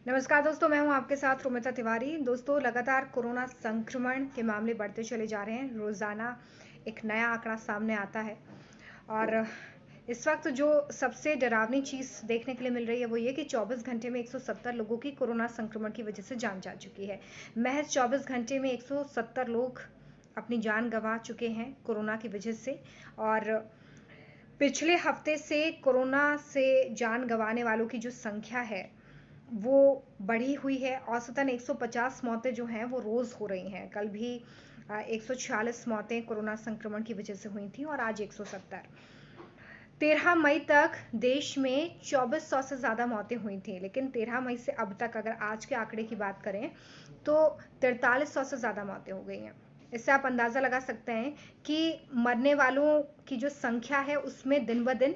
नमस्कार दोस्तों, मैं हूं आपके साथ रुमिता तिवारी। दोस्तों, लगातार कोरोना संक्रमण के मामले बढ़ते चले जा रहे हैं। रोज़ाना एक नया आंकड़ा सामने आता है और इस वक्त जो सबसे डरावनी चीज़ देखने के लिए मिल रही है वो ये कि 24 घंटे में 170 लोगों की कोरोना संक्रमण की वजह से जान जा चुकी है। महज 24 घंटे में 170 लोग अपनी जान गंवा चुके हैं कोरोना की वजह से। और पिछले हफ्ते से कोरोना से जान गंवाने वालों की जो संख्या है वो बढ़ी हुई है। औसतन 150 मौतें जो हैं वो रोज़ हो रही हैं। कल भी 146 मौतें कोरोना संक्रमण की वजह से हुई थी और आज 170। 13 मई तक देश में 2400 से ज़्यादा मौतें हुई थी, लेकिन 13 मई से अब तक अगर आज के आंकड़े की बात करें तो 4300 से ज़्यादा मौतें हो गई हैं। इससे आप अंदाज़ा लगा सकते हैं कि मरने वालों की जो संख्या है उसमें दिन ब दिन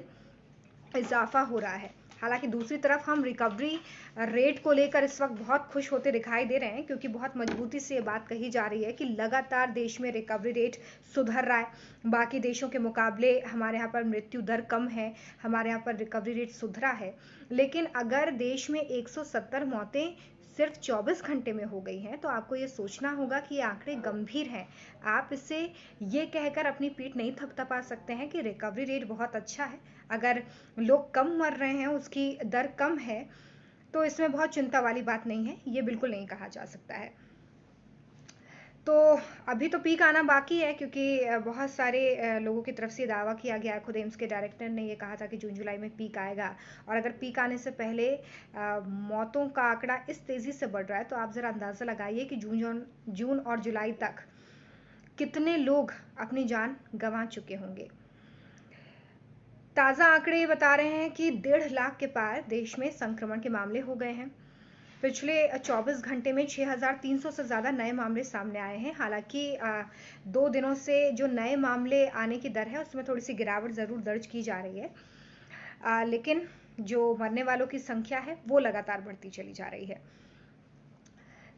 इजाफा हो रहा है। हालांकि दूसरी तरफ हम रिकवरी रेट को लेकर इस वक्त बहुत खुश होते दिखाई दे रहे हैं, क्योंकि बहुत मजबूती से ये बात कही जा रही है कि लगातार देश में रिकवरी रेट सुधर रहा है। बाकी देशों के मुकाबले हमारे यहाँ पर मृत्यु दर कम है, हमारे यहाँ पर रिकवरी रेट सुधरा है। लेकिन अगर देश में 170 मौतें सिर्फ 24 घंटे में हो गई हैं तो आपको ये सोचना होगा कि ये आंकड़े गंभीर हैं। आप इससे ये कहकर अपनी पीठ नहीं थपथपा सकते हैं कि रिकवरी रेट बहुत अच्छा है। अगर लोग कम मर रहे हैं, उसकी दर कम है, तो इसमें बहुत चिंता वाली बात नहीं है, ये बिल्कुल नहीं कहा जा सकता है। तो अभी तो पीक आना बाकी है, क्योंकि बहुत सारे लोगों की तरफ से दावा किया गया है। खुद एम्स के डायरेक्टर ने ये कहा था कि जून जुलाई में पीक आएगा। और अगर पीक आने से पहले मौतों का आंकड़ा इस तेज़ी से बढ़ रहा है तो आप ज़रा अंदाज़ा लगाइए कि जून और जुलाई तक कितने लोग अपनी जान गंवा चुके होंगे। ताज़ा आंकड़े ये बता रहे हैं कि 1.5 लाख के पार देश में संक्रमण के मामले हो गए हैं। पिछले 24 घंटे में 6,300 से ज़्यादा नए मामले सामने आए हैं। हालांकि 2 दिनों से जो नए मामले आने की दर है उसमें थोड़ी सी गिरावट ज़रूर दर्ज की जा रही है, लेकिन जो मरने वालों की संख्या है वो लगातार बढ़ती चली जा रही है।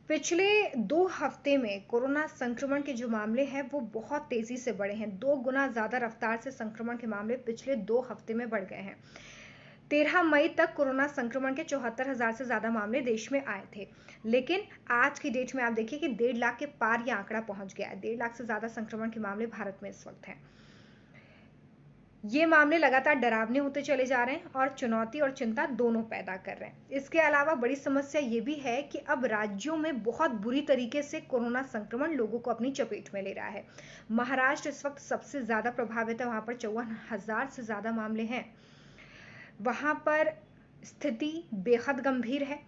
पिछले 2 हफ्ते में कोरोना संक्रमण के जो मामले हैं वो बहुत तेजी से बढ़े हैं। 2 गुना ज़्यादा रफ्तार से संक्रमण के मामले पिछले 2 हफ्ते में बढ़ गए हैं। 13 मई तक कोरोना संक्रमण के 74,000 से ज़्यादा मामले देश में आए थे, लेकिन आज की डेट में आप देखिए कि 1.5 लाख के पार ये आंकड़ा पहुंच गया है। 1.5 लाख से ज़्यादा संक्रमण के मामले भारत में इस वक्त हैं। ये मामले लगातार डरावने होते चले जा रहे हैं और चुनौती और चिंता दोनों पैदा कर रहे हैं। इसके अलावा बड़ी समस्या ये भी है कि अब राज्यों में बहुत बुरी तरीके से कोरोना संक्रमण लोगों को अपनी चपेट में ले रहा है। महाराष्ट्र इस वक्त सबसे ज़्यादा प्रभावित है, वहाँ पर 54,000 से ज़्यादा मामले हैं। वहाँ पर स्थिति बेहद गंभीर है।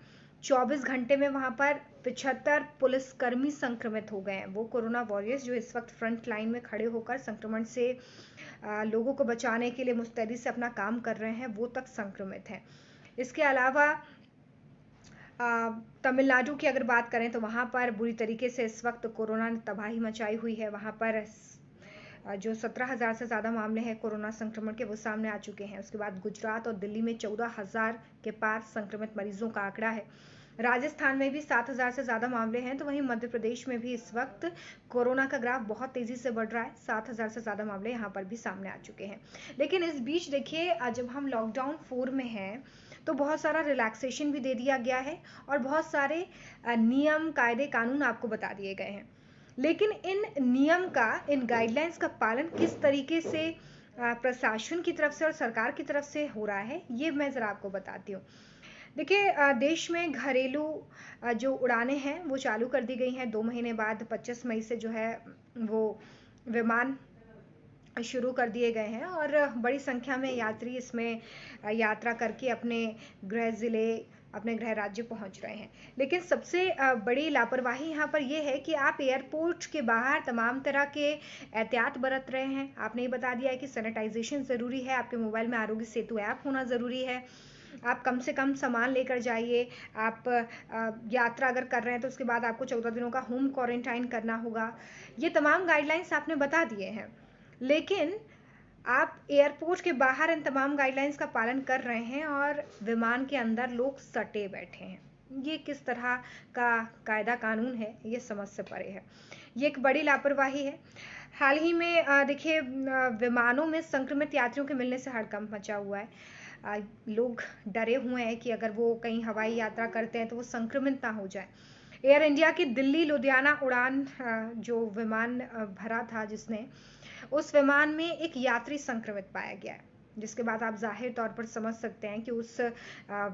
24 घंटे में वहाँ पर 75 पुलिसकर्मी संक्रमित हो गए हैं। वो कोरोना वॉरियर्स जो इस वक्त फ्रंट लाइन में खड़े होकर संक्रमण से लोगों को बचाने के लिए मुस्तैदी से अपना काम कर रहे हैं, वो तक संक्रमित हैं। इसके अलावा तमिलनाडु की अगर बात करें तो वहाँ पर बुरी तरीके से इस वक्त कोरोना ने तबाही मचाई हुई है। वहाँ पर जो 17,000 से ज़्यादा मामले हैं कोरोना संक्रमण के वो सामने आ चुके हैं। उसके बाद गुजरात और दिल्ली में 14,000 के पार संक्रमित मरीजों का आंकड़ा है। राजस्थान में भी 7,000 से ज़्यादा मामले हैं। तो वहीं मध्य प्रदेश में भी इस वक्त कोरोना का ग्राफ बहुत तेज़ी से बढ़ रहा है। 7,000 से ज़्यादा मामले यहाँ पर भी सामने आ चुके हैं। लेकिन इस बीच देखिए, जब हम लॉकडाउन 4 में हैं तो बहुत सारा रिलैक्सेशन भी दे दिया गया है और बहुत सारे नियम कायदे कानून आपको बता दिए गए हैं। लेकिन इन नियम का, इन गाइडलाइंस का पालन किस तरीके से प्रशासन की तरफ से और सरकार की तरफ से हो रहा है, ये मैं ज़रा आपको बताती हूँ। देखिए, देश में घरेलू जो उड़ानें हैं वो चालू कर दी गई हैं। 2 महीने बाद 25 मई से जो है वो विमान शुरू कर दिए गए हैं और बड़ी संख्या में यात्री इसमें यात्रा करके अपने गृह ज़िले, अपने गृह राज्य पहुंच रहे हैं। लेकिन सबसे बड़ी लापरवाही यहाँ पर यह है कि आप एयरपोर्ट के बाहर तमाम तरह के एहतियात बरत रहे हैं। आपने ये बता दिया है कि सैनिटाइजेशन ज़रूरी है, आपके मोबाइल में आरोग्य सेतु ऐप होना ज़रूरी है, आप कम से कम सामान लेकर जाइए। आप यात्रा अगर कर रहे हैं तो उसके बाद आपको 14 दिनों का होम क्वारंटाइन करना होगा। ये तमाम गाइडलाइंस आपने बता दिए हैं, लेकिन आप एयरपोर्ट के बाहर इन तमाम गाइडलाइंस का पालन कर रहे हैं और विमान के अंदर लोग सटे बैठे हैं। ये किस तरह का कायदा कानून है, ये समझ से परे है। ये एक बड़ी लापरवाही है। हाल ही में देखिए, विमानों में संक्रमित यात्रियों के मिलने से हड़कंप मचा हुआ है। लोग डरे हुए हैं कि अगर वो कहीं हवाई यात्रा करते हैं तो वो संक्रमित ना हो जाए। एयर इंडिया की दिल्ली लुधियाना उड़ान जो विमान भरा था जिसने, उस विमान में एक यात्री संक्रमित पाया गया है, जिसके बाद आप जाहिर तौर पर समझ सकते हैं कि उस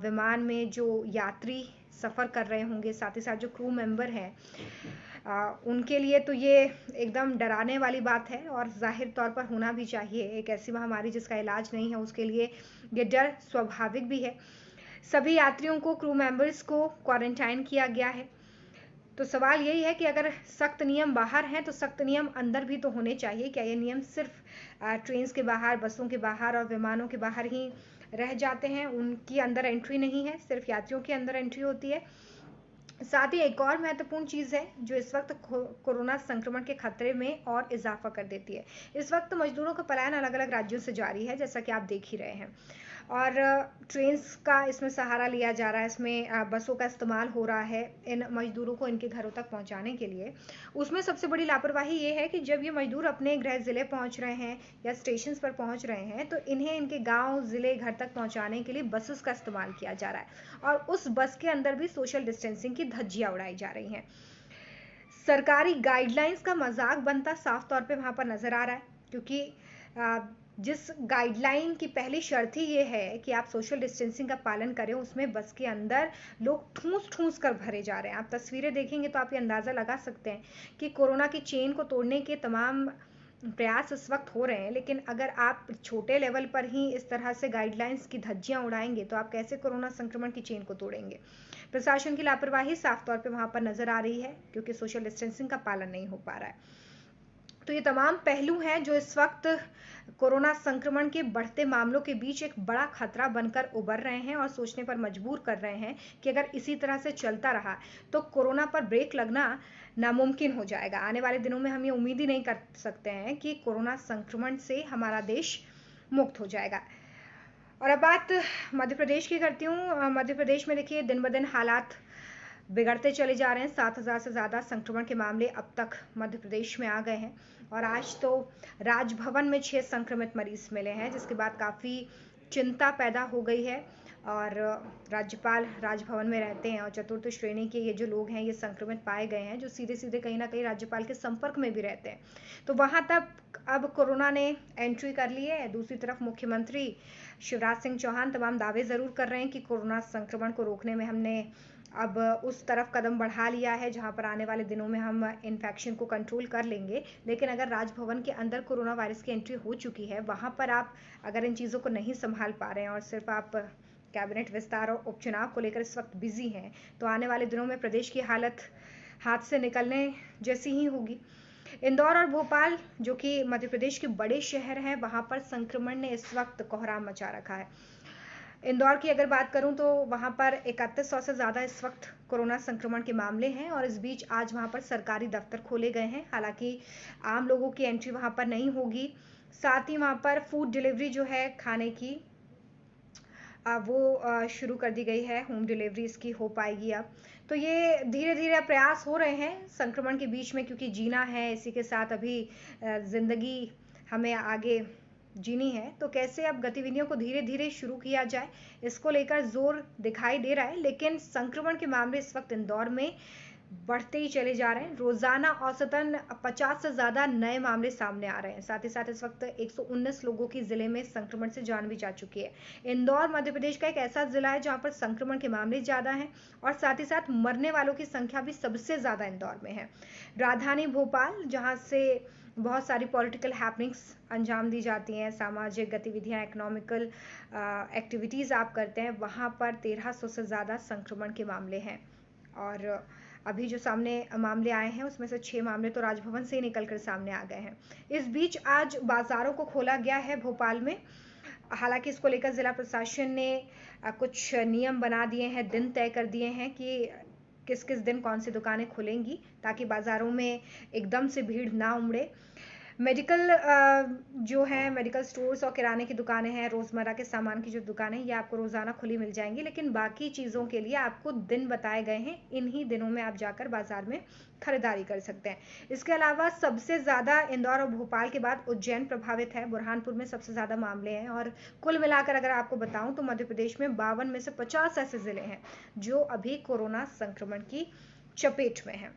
विमान में जो यात्री सफ़र कर रहे होंगे, साथ ही साथ जो क्रू मेंबर हैं, उनके लिए तो ये एकदम डराने वाली बात है और जाहिर तौर पर होना भी चाहिए। एक ऐसी महामारी जिसका इलाज नहीं है, उसके लिए ये डर स्वाभाविक भी है। सभी यात्रियों को, क्रू मेंबर्स को क्वारंटाइन किया गया है। तो सवाल यही है कि अगर सख्त नियम बाहर हैं तो सख्त नियम अंदर भी तो होने चाहिए। क्या ये नियम सिर्फ ट्रेन के बाहर, बसों के बाहर और विमानों के बाहर ही रह जाते हैं, उनकी अंदर एंट्री नहीं है, सिर्फ यात्रियों की अंदर एंट्री होती है? साथ ही एक और महत्वपूर्ण चीज़ है जो इस वक्त कोरोना संक्रमण के खतरे में और इजाफा कर देती है। इस वक्त मजदूरों का पलायन अलग अलग राज्यों से जारी है, जैसा कि आप देख ही रहे हैं, और ट्रेन्स का इसमें सहारा लिया जा रहा है, इसमें बसों का इस्तेमाल हो रहा है इन मजदूरों को इनके घरों तक पहुंचाने के लिए। उसमें सबसे बड़ी लापरवाही ये है कि जब ये मजदूर अपने गृह जिले पहुंच रहे हैं या स्टेशन पर पहुंच रहे हैं तो इन्हें इनके गांव, जिले, घर तक पहुंचाने के लिए बसेस का इस्तेमाल किया जा रहा है, और उस बस के अंदर भी सोशल डिस्टेंसिंग की धज्जियां उड़ाई जा रही हैं। सरकारी गाइडलाइंस का मजाक बनता साफ तौर पे वहां पर नजर आ रहा है, क्योंकि जिस गाइडलाइन की पहली शर्त ही ये है कि आप सोशल डिस्टेंसिंग का पालन करें, उसमें बस के अंदर लोग ठूस ठूस कर भरे जा रहे हैं। आप तस्वीरें देखेंगे तो आप ये अंदाज़ा लगा सकते हैं कि कोरोना की चेन को तोड़ने के तमाम प्रयास इस वक्त हो रहे हैं, लेकिन अगर आप छोटे लेवल पर ही इस तरह से गाइडलाइंस की धज्जियां उड़ाएंगे तो आप कैसे कोरोना संक्रमण की चेन को तोड़ेंगे? प्रशासन की लापरवाही साफ तौर पे वहां पर नजर आ रही है, क्योंकि सोशल डिस्टेंसिंग का पालन नहीं हो पा रहा है। तो ये तमाम पहलू हैं जो इस वक्त कोरोना संक्रमण के बढ़ते मामलों के बीच एक बड़ा खतरा बनकर उभर रहे हैं और सोचने पर मजबूर कर रहे हैं कि अगर इसी तरह से चलता रहा तो कोरोना पर ब्रेक लगना नामुमकिन हो जाएगा। आने वाले दिनों में हम ये उम्मीद ही नहीं कर सकते हैं कि कोरोना संक्रमण से हमारा देश मुक्त हो जाएगा। और अब बात मध्य प्रदेश की करती हूँ। मध्य प्रदेश में देखिए दिन ब दिन हालात बिगड़ते चले जा रहे हैं। 7,000 से ज़्यादा संक्रमण के मामले अब तक मध्य प्रदेश में आ गए हैं, और आज तो राजभवन में 6 संक्रमित मरीज मिले हैं, जिसके बाद काफ़ी चिंता पैदा हो गई है। और राज्यपाल राजभवन में रहते हैं और चतुर्थ श्रेणी के ये जो लोग हैं ये संक्रमित पाए गए हैं, जो सीधे सीधे कहीं ना कहीं राज्यपाल के संपर्क में भी रहते हैं। तो वहां तक अब कोरोना ने एंट्री कर ली है। दूसरी तरफ मुख्यमंत्री शिवराज सिंह चौहान तमाम दावे ज़रूर कर रहे हैं कि कोरोना संक्रमण को रोकने में हमने अब उस तरफ कदम बढ़ा लिया है जहां पर आने वाले दिनों में हम इन्फेक्शन को कंट्रोल कर लेंगे। लेकिन अगर राजभवन के अंदर कोरोना वायरस की एंट्री हो चुकी है, वहां पर आप अगर इन चीज़ों को नहीं संभाल पा रहे हैं और सिर्फ आप कैबिनेट विस्तार और उपचुनाव को लेकर इस वक्त बिजी हैं, तो आने वाले दिनों में प्रदेश की हालत हाथ से निकलने जैसी ही होगी। इंदौर और भोपाल जो कि मध्य प्रदेश के बड़े शहर हैं, वहां पर संक्रमण ने इस वक्त कोहराम मचा रखा है। इंदौर की अगर बात करूं तो वहां पर 3100 से ज़्यादा इस वक्त कोरोना संक्रमण के मामले हैं, और इस बीच आज वहां पर सरकारी दफ्तर खोले गए हैं। हालांकि आम लोगों की एंट्री वहां पर नहीं होगी। साथ ही वहां पर फूड डिलीवरी जो है खाने की वो शुरू कर दी गई है। होम डिलीवरी इसकी हो पाएगी अब। तो ये धीरे धीरे प्रयास हो रहे हैं संक्रमण के बीच में, क्योंकि जीना है, इसी के साथ अभी ज़िंदगी हमें आगे जीनी है। तो कैसे अब गतिविधियों को धीरे धीरे शुरू किया जाए, इसको लेकर जोर दिखाई दे रहा है। लेकिन संक्रमण के मामले इस वक्त इंदौर में बढ़ते ही चले जा रहे हैं। रोजाना औसतन 50 से ज्यादा नए मामले सामने आ रहे हैं। साथ ही साथ इस वक्त 119 लोगों की जिले में संक्रमण से जान भी जा चुकी है। इंदौर मध्य प्रदेश का एक ऐसा जिला है जहां पर संक्रमण के मामले ज्यादा हैं, और साथ ही साथ मरने वालों की संख्या भी सबसे ज्यादा इंदौर में है। राजधानी भोपाल, जहां से बहुत सारी पॉलिटिकल हैपनिंग्स अंजाम दी जाती हैं, सामाजिक गतिविधियां, इकोनॉमिकल एक्टिविटीज़ आप करते हैं, वहां पर 1300 से ज़्यादा संक्रमण के मामले हैं। और अभी जो सामने मामले आए हैं उसमें से 6 मामले तो राजभवन से ही निकलकर सामने आ गए हैं। इस बीच आज बाजारों को खोला गया है भोपाल में। हालांकि इसको लेकर जिला प्रशासन ने कुछ नियम बना दिए हैं, दिन तय कर दिए हैं कि किस किस दिन कौन सी दुकानें खुलेंगी, ताकि बाजारों में एकदम से भीड़ ना उमड़े। मेडिकल जो है मेडिकल स्टोर्स और किराने की दुकानें हैं, रोज़मर्रा के सामान की जो दुकानें हैं, ये आपको रोज़ाना खुली मिल जाएंगी, लेकिन बाकी चीज़ों के लिए आपको दिन बताए गए हैं। इन्हीं दिनों में आप जाकर बाजार में खरीदारी कर सकते हैं। इसके अलावा सबसे ज़्यादा इंदौर और भोपाल के बाद उज्जैन प्रभावित है। बुरहानपुर में सबसे ज़्यादा मामले हैं और कुल मिलाकर अगर आपको बताऊं तो मध्य प्रदेश में 52 में से 50 ऐसे ज़िले हैं जो अभी कोरोना संक्रमण की चपेट में हैं।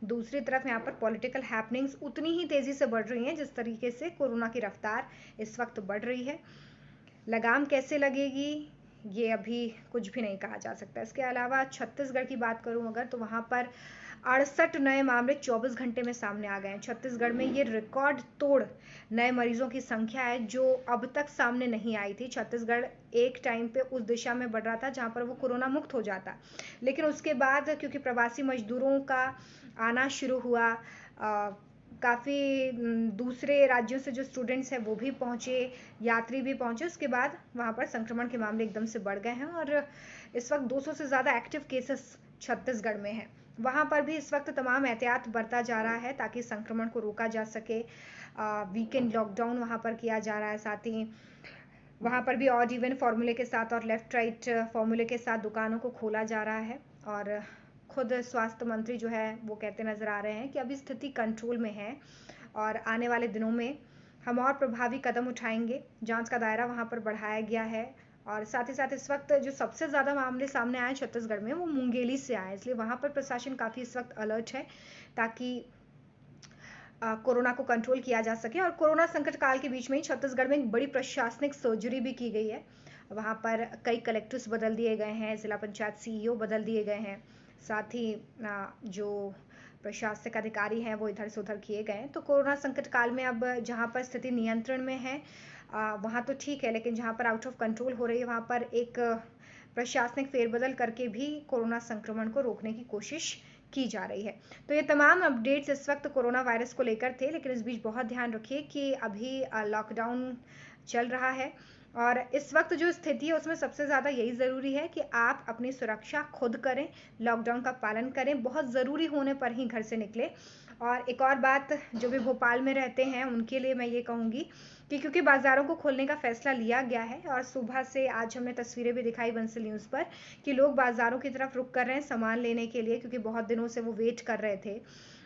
दूसरी तरफ यहाँ पर पॉलिटिकल हैपनिंग्स उतनी ही तेजी से बढ़ रही हैं जिस तरीके से कोरोना की रफ्तार इस वक्त बढ़ रही है। लगाम कैसे लगेगी ये अभी कुछ भी नहीं कहा जा सकता। इसके अलावा छत्तीसगढ़ की बात करूं अगर तो वहां पर 68 नए मामले 24 घंटे में सामने आ गए हैं। छत्तीसगढ़ में ये रिकॉर्ड तोड़ नए मरीजों की संख्या है जो अब तक सामने नहीं आई थी। छत्तीसगढ़ एक टाइम पे उस दिशा में बढ़ रहा था जहां पर वो कोरोना मुक्त हो जाता, लेकिन उसके बाद क्योंकि प्रवासी मजदूरों का आना शुरू हुआ, काफ़ी दूसरे राज्यों से जो स्टूडेंट्स हैं वो भी पहुंचे, यात्री भी पहुंचे, उसके बाद वहां पर संक्रमण के मामले एकदम से बढ़ गए हैं और इस वक्त 200 से ज़्यादा एक्टिव केसेस छत्तीसगढ़ में हैं। वहां पर भी इस वक्त तमाम एहतियात बरता जा रहा है ताकि संक्रमण को रोका जा सके। वीकेंड लॉकडाउन वहां पर किया जा रहा है, साथ ही वहां पर भी ऑड इवन फॉर्मूले के साथ और लेफ्ट राइट फॉर्मूले के साथ दुकानों को खोला जा रहा है। और खुद स्वास्थ्य मंत्री जो है वो कहते नजर आ रहे हैं कि अभी स्थिति कंट्रोल में है और आने वाले दिनों में हम और प्रभावी कदम उठाएंगे। जांच का दायरा वहां पर बढ़ाया गया है और साथ ही साथ इस वक्त जो सबसे ज़्यादा मामले सामने आए छत्तीसगढ़ में वो मुंगेली से आए, इसलिए वहां पर प्रशासन काफ़ी इस वक्त अलर्ट है ताकि कोरोना को कंट्रोल किया जा सके। और कोरोना संकट काल के बीच में ही छत्तीसगढ़ में एक बड़ी प्रशासनिक सर्जरी भी की गई है। वहां पर कई कलेक्टर्स बदल दिए गए हैं, जिला पंचायत सीईओ बदल दिए गए हैं, साथ ही जो प्रशासनिक अधिकारी हैं वो इधर से उधर किए गए हैं। तो कोरोना संकट काल में अब जहां पर स्थिति नियंत्रण में है वहां तो ठीक है, लेकिन जहां पर आउट ऑफ कंट्रोल हो रही है वहां पर एक प्रशासनिक फेरबदल करके भी कोरोना संक्रमण को रोकने की कोशिश की जा रही है। तो ये तमाम अपडेट्स इस वक्त कोरोना वायरस को लेकर थे, लेकिन इस बीच बहुत ध्यान रखिए कि अभी लॉकडाउन चल रहा है और इस वक्त जो स्थिति है उसमें सबसे ज़्यादा यही ज़रूरी है कि आप अपनी सुरक्षा खुद करें, लॉकडाउन का पालन करें, बहुत ज़रूरी होने पर ही घर से निकलें। और एक और बात, जो भी भोपाल में रहते हैं उनके लिए मैं ये कहूँगी कि क्योंकि बाज़ारों को खोलने का फैसला लिया गया है और सुबह से आज हमने तस्वीरें भी दिखाई बंसल न्यूज़ पर कि लोग बाज़ारों की तरफ रुख कर रहे हैं सामान लेने के लिए, क्योंकि बहुत दिनों से वो वेट कर रहे थे।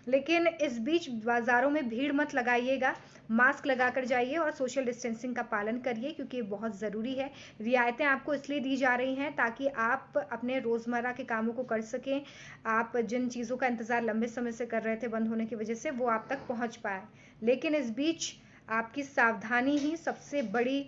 लेकिन इस बीच बाज़ारों में भीड़ मत लगाइएगा, मास्क लगाकर जाइए और सोशल डिस्टेंसिंग का पालन करिए क्योंकि ये बहुत ज़रूरी है। रियायतें आपको इसलिए दी जा रही हैं ताकि आप अपने रोज़मर्रा के कामों को कर सकें। आप जिन चीज़ों का इंतज़ार लंबे समय से कर रहे थे बंद होने की वजह से, वो आप तक पहुंच पाए। लेकिन इस बीच आपकी सावधानी ही सबसे बड़ी